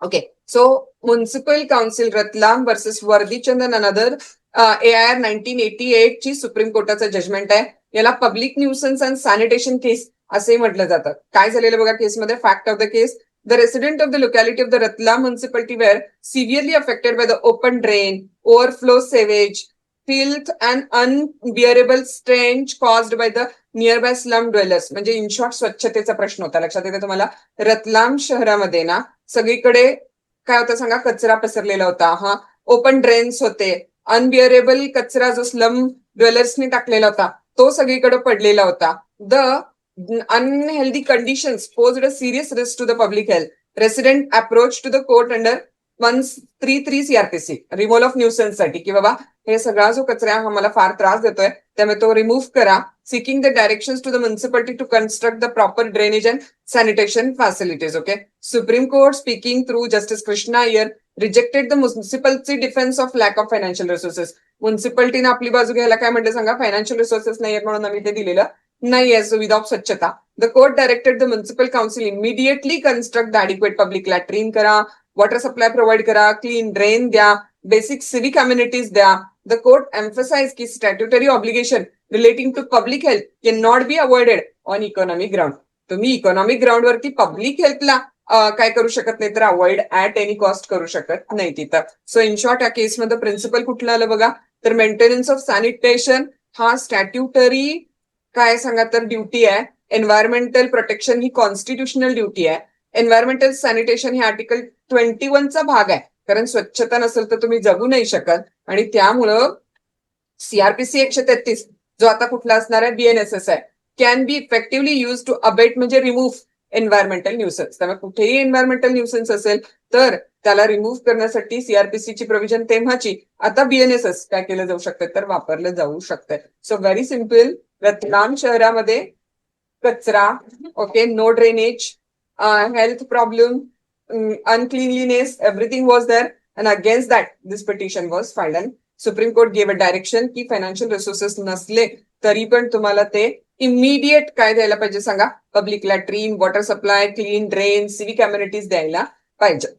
Okay, so Municipal Council Ratlam versus Vardichandan another AIR 1988 ची supreme कोर्टाचं judgement आहे. याला public nuisance and sanitation केस असे म्हटलं जातं. काय झालेलं बघा केसमध्ये, fact of the case: the resident of the locality of the Ratlam municipality were severely affected by the open drain, overflow sewage, filth and unbearable stench caused by the nearby slum dwellers. म्हणजे in short स्वच्छतेचा प्रश्न होता. लक्षात येते तुम्हाला? रतलाम शहरामध्ये ना सगळीकडे काय होतं सांगा, कचरा पसरलेला होता. हा, ओपन ड्रेन्स होते, अनबिअरेबल कचरा जो स्लम ड्वेलर्सनी टाकलेला होता तो सगळीकडे पडलेला होता. The unhealthy conditions posed a serious risk to the public health. Resident approached to the court under 133 CRPC removal of nuisance साठी, की बाबा हे सगळा जो कचरा आम्हाला फार त्रास देतोय त्यामुळे तो रिमूव्ह करा. Seeking the directions to the municipality to construct the proper drainage and sanitation facilities. Okay. Supreme Court, speaking through Justice Krishna Iyer, rejected the municipality defense of lack of financial resources. म्युन्सिपल्टीने आपली बाजू घ्यायला काय म्हणते सांगा, financial resources नाहीयेत म्हणून आम्ही ते दिलेलं नाहीये सुविधा ऑफ स्वच्छता. The court directed the municipal council immediately construct the adequate public latrine करा, वॉटर सप्लाय प्रोव्हाइड करा, क्लीन ड्रेन द्या, बेसिक सिविक अम्युनिटीज द्या. The court emphasise the statutory obligation relating to public health can not be avoided on economic ground. तुम्ही economic ground वरती public हेल्थला काय करू शकत नाही, तर अवॉइड ऍट एनी कॉस्ट करू शकत नाही तिथं. सो इन शॉर्ट या केसमध्ये प्रिन्सिपल कुठलं आलं बघा, तर मेंटेनन्स ऑफ सॅनिटेशन हा स्टॅट्युटरी काय सांगा तर ड्युटी आहे. एन्व्हायरमेंटल प्रोटेक्शन ही कॉन्स्टिट्युशनल ड्युटी आहे. एन्व्हायरमेंटल सॅनिटेशन ही आर्टिकल 21चा भाग आहे, कारण स्वच्छता नसेल तर तुम्ही जगू नाही शकत. आणि त्यामुळं सीआरपीसी 133 जो आता कुठला असणार आहे, बीएनएसएस आहे, can be effectively use to abate म्हणजे रिमूव्ह एन्व्हायरमेंटल न्यूसन्स. त्यामुळे कुठेही एन्व्हायरमेंटल न्यूसन्स असेल तर त्याला रिमूव्ह करण्यासाठी सीआरपीसीची प्रोव्हिजन तेव्हाची आता बीएनएसएस काय केलं जाऊ शकतं तर वापरलं जाऊ शकतं. सो व्हेरी सिम्पल, रतलाम शहरामध्ये कचरा, okay, no drainage, health problem, uncleanliness, everything was there, and against that this petition was filed. And Supreme Court gave a direction की फायनान्शियल रिसोर्सेस नसले तरी पण तुम्हाला ते इमिडिएट काय द्यायला पाहिजे सांगा, public latrine, water supply, clean drain, civic amenities द्यायला पाहिजे.